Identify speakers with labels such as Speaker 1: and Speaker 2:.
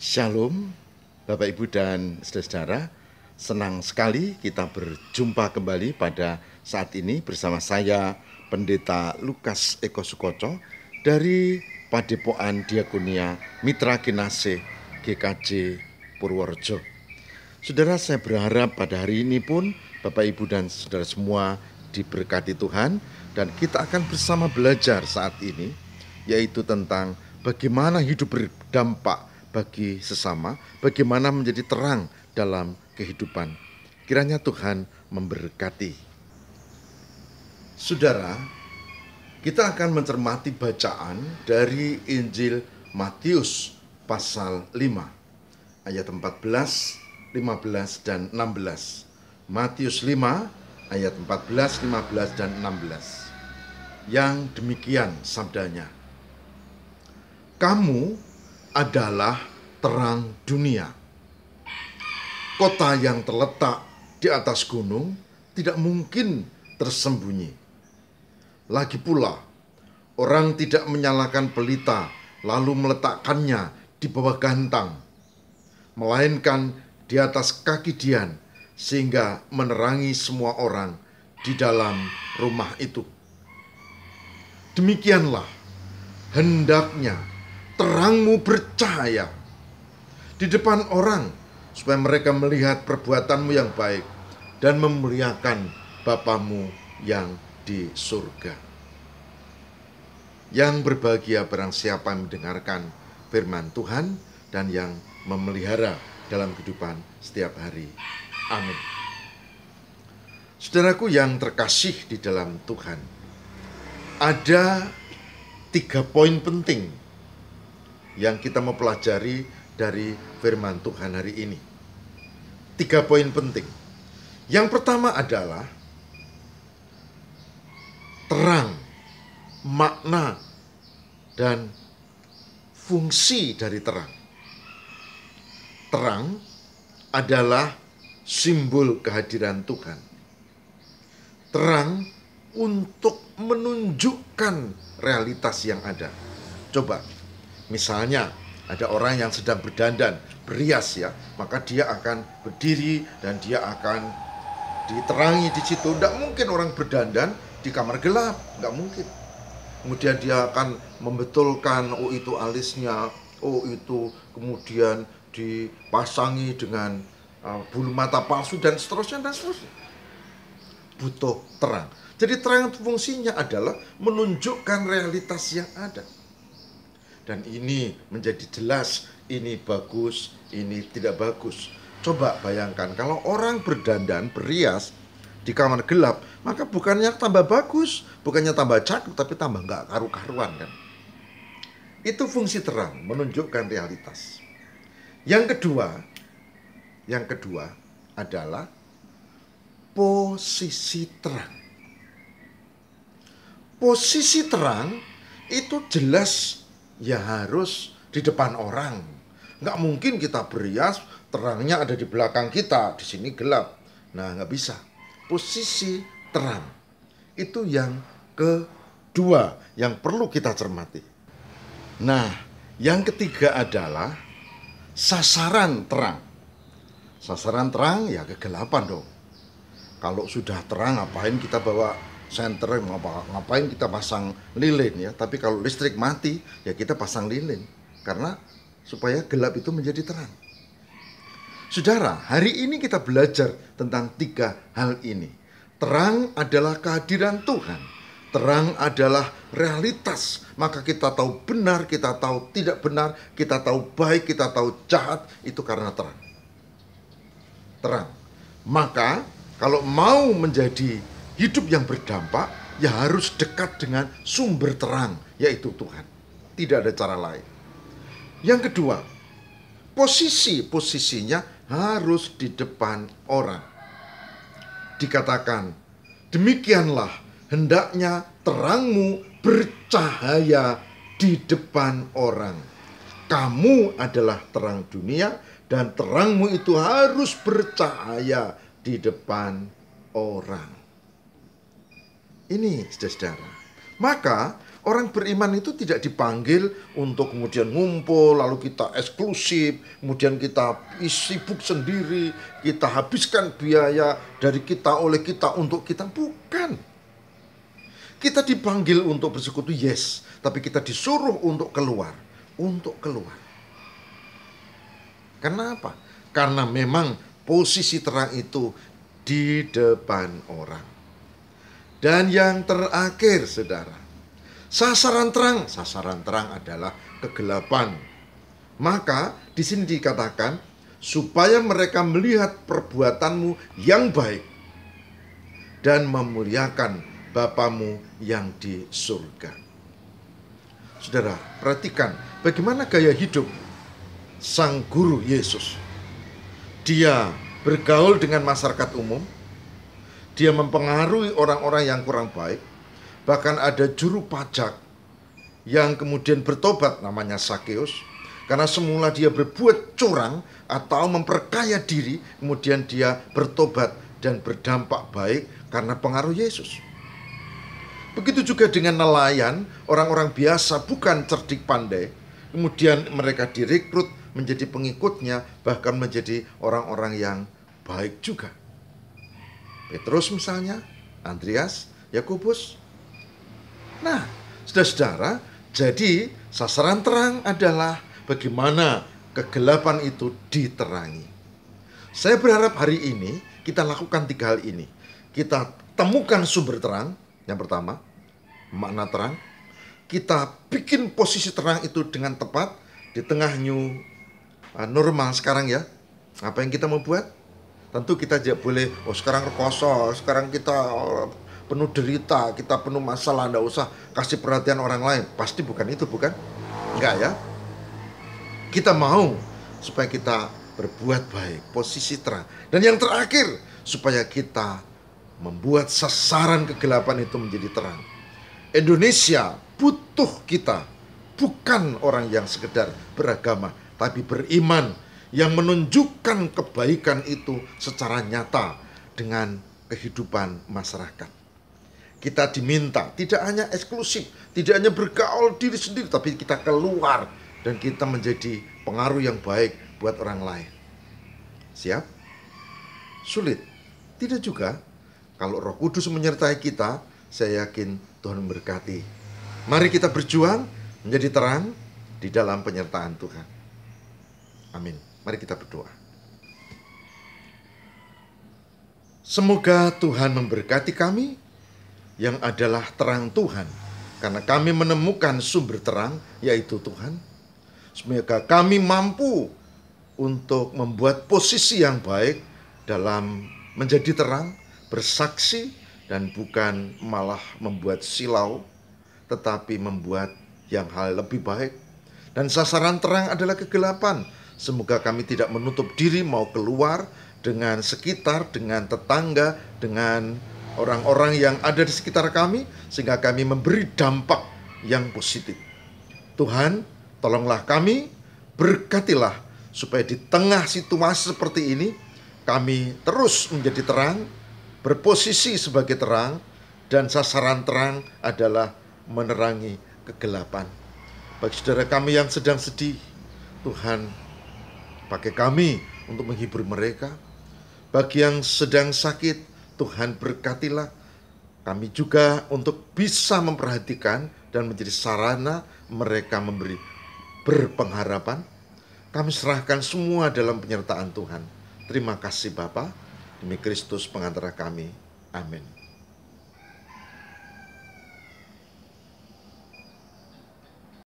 Speaker 1: Shalom, Bapak Ibu dan saudara-saudara. Senang sekali kita berjumpa kembali pada saat ini bersama saya, Pendeta Lukas Eko Sukoco dari Padepokan Diakonia Mitra Kinasih GKJ Purworejo. Saudara, saya berharap pada hari ini pun Bapak Ibu dan saudara semua diberkati Tuhan, dan kita akan bersama belajar saat ini, yaitu tentang bagaimana hidup berdampak bagi sesama, bagaimana menjadi terang dalam kehidupan. Kiranya Tuhan memberkati. Saudara, kita akan mencermati bacaan dari Injil Matius pasal 5 ayat 14, 15 dan 16. Matius 5 ayat 14, 15 dan 16. Yang demikian sabdanya. Kamu adalah terang dunia. Kota yang terletak di atas gunung tidak mungkin tersembunyi. Lagi pula, orang tidak menyalakan pelita lalu meletakkannya di bawah gantang, melainkan di atas kaki dian, sehingga menerangi semua orang di dalam rumah itu. Demikianlah hendaknya terangmu bercahaya di depan orang, supaya mereka melihat perbuatanmu yang baik dan memuliakan Bapamu yang di surga. Yang berbahagia barang siapa yang mendengarkan firman Tuhan dan yang memelihara dalam kehidupan setiap hari. Amin. Saudaraku yang terkasih di dalam Tuhan, ada 3 poin penting yang kita mau pelajari dari firman Tuhan hari ini. 3 poin penting. Yang pertama adalah terang, makna, dan fungsi dari terang. Terang adalah simbol kehadiran Tuhan. Terang untuk menunjukkan realitas yang ada. Coba, misalnya ada orang yang sedang berdandan, berias ya, maka dia akan berdiri dan dia akan diterangi di situ. Tidak mungkin orang berdandan di kamar gelap, tidak mungkin. Kemudian dia akan membetulkan, oh itu alisnya, oh itu kemudian dipasangi dengan bulu mata palsu dan seterusnya dan seterusnya. Butuh terang. Jadi terang fungsinya adalah menunjukkan realitas yang ada. Dan ini menjadi jelas, ini bagus, ini tidak bagus. Coba bayangkan kalau orang berdandan, berias di kamar gelap, maka bukannya tambah bagus, bukannya tambah cakep, tapi tambah nggak karu-karuan kan. Itu fungsi terang, menunjukkan realitas. Yang kedua adalah posisi terang. Posisi terang itu jelas ya harus di depan orang. Nggak mungkin kita berias, terangnya ada di belakang kita, di sini gelap. Nah, nggak bisa. Posisi terang. Itu yang kedua yang perlu kita cermati. Nah, yang ketiga adalah sasaran terang. Sasaran terang ya kegelapan dong. Kalau sudah terang, ngapain kita bawa senter, ngapain kita pasang lilin ya. Tapi kalau listrik mati ya kita pasang lilin, karena supaya gelap itu menjadi terang. Saudara, hari ini kita belajar tentang 3 hal ini. Terang adalah kehadiran Tuhan, terang adalah realitas. Maka kita tahu benar, kita tahu tidak benar, kita tahu baik, kita tahu jahat, itu karena terang. Terang. Maka kalau mau menjadi hidup yang berdampak, ya harus dekat dengan sumber terang, yaitu Tuhan. Tidak ada cara lain. Yang kedua, posisinya harus di depan orang. Dikatakan, demikianlah hendaknya terangmu bercahaya di depan orang. Kamu adalah terang dunia, dan terangmu itu harus bercahaya di depan orang. Ini saudara. Maka Orang beriman itu tidak dipanggil untuk kemudian ngumpul, lalu kita eksklusif, kemudian kita sibuk sendiri, kita habiskan biaya dari kita, oleh kita, untuk kita. Bukan. Kita dipanggil untuk bersekutu, yes. Tapi kita disuruh untuk keluar. Untuk keluar. Kenapa? Karena memang posisi terang itu di depan orang. Dan yang terakhir, saudara, sasaran terang adalah kegelapan. Maka di sini dikatakan supaya mereka melihat perbuatanmu yang baik dan memuliakan Bapamu yang di surga. Saudara, perhatikan bagaimana gaya hidup Sang Guru Yesus. Dia bergaul dengan masyarakat umum. Dia mempengaruhi orang-orang yang kurang baik. Bahkan ada juru pajak yang kemudian bertobat, namanya Sakeus. Karena semula dia berbuat curang atau memperkaya diri, kemudian dia bertobat dan berdampak baik karena pengaruh Yesus. Begitu juga dengan nelayan, orang-orang biasa bukan cerdik pandai. Kemudian mereka direkrut menjadi pengikutnya, bahkan menjadi orang-orang yang baik juga. Petrus misalnya, Andreas, Yakobus. Nah, saudara-saudara, jadi sasaran terang adalah bagaimana kegelapan itu diterangi. Saya berharap hari ini kita lakukan 3 hal ini. Kita temukan sumber terang, yang pertama, makna terang. Kita bikin posisi terang itu dengan tepat di tengah new normal sekarang ya. Apa yang kita mau buat? Tentu kita tidak boleh, sekarang rekoso, sekarang kita penuh derita, kita penuh masalah, tidak usah kasih perhatian orang lain. Pasti bukan itu, bukan? Enggak ya. Kita mau supaya kita berbuat baik, posisi terang. Dan yang terakhir, supaya kita membuat sasaran kegelapan itu menjadi terang. Indonesia butuh kita, bukan orang yang sekedar beragama, tapi beriman, yang menunjukkan kebaikan itu secara nyata dengan kehidupan masyarakat. Kita diminta tidak hanya eksklusif, tidak hanya bergaul diri sendiri, tapi kita keluar dan kita menjadi pengaruh yang baik buat orang lain. Siap? Sulit? Tidak juga. Kalau Roh Kudus menyertai kita, saya yakin Tuhan memberkati. Mari kita berjuang menjadi terang di dalam penyertaan Tuhan. Amin. Mari kita berdoa. Semoga Tuhan memberkati kami yang adalah terang Tuhan, karena kami menemukan sumber terang, yaitu Tuhan. Semoga kami mampu untuk membuat posisi yang baik dalam menjadi terang, bersaksi, dan bukan malah membuat silau, tetapi membuat yang hal lebih baik. Dan sasaran terang adalah kegelapan. Semoga kami tidak menutup diri mau keluar dengan sekitar, dengan tetangga, dengan orang-orang yang ada di sekitar kami, sehingga kami memberi dampak yang positif. Tuhan, tolonglah kami, berkatilah, supaya di tengah situasi seperti ini, kami terus menjadi terang, berposisi sebagai terang, dan sasaran terang adalah menerangi kegelapan. Bagi saudara kami yang sedang sedih, Tuhan, pakai kami untuk menghibur mereka. Bagi yang sedang sakit, Tuhan berkatilah kami juga untuk bisa memperhatikan dan menjadi sarana mereka memberi berpengharapan. Kami serahkan semua dalam penyertaan Tuhan. Terima kasih Bapa, demi Kristus pengantara kami. Amin.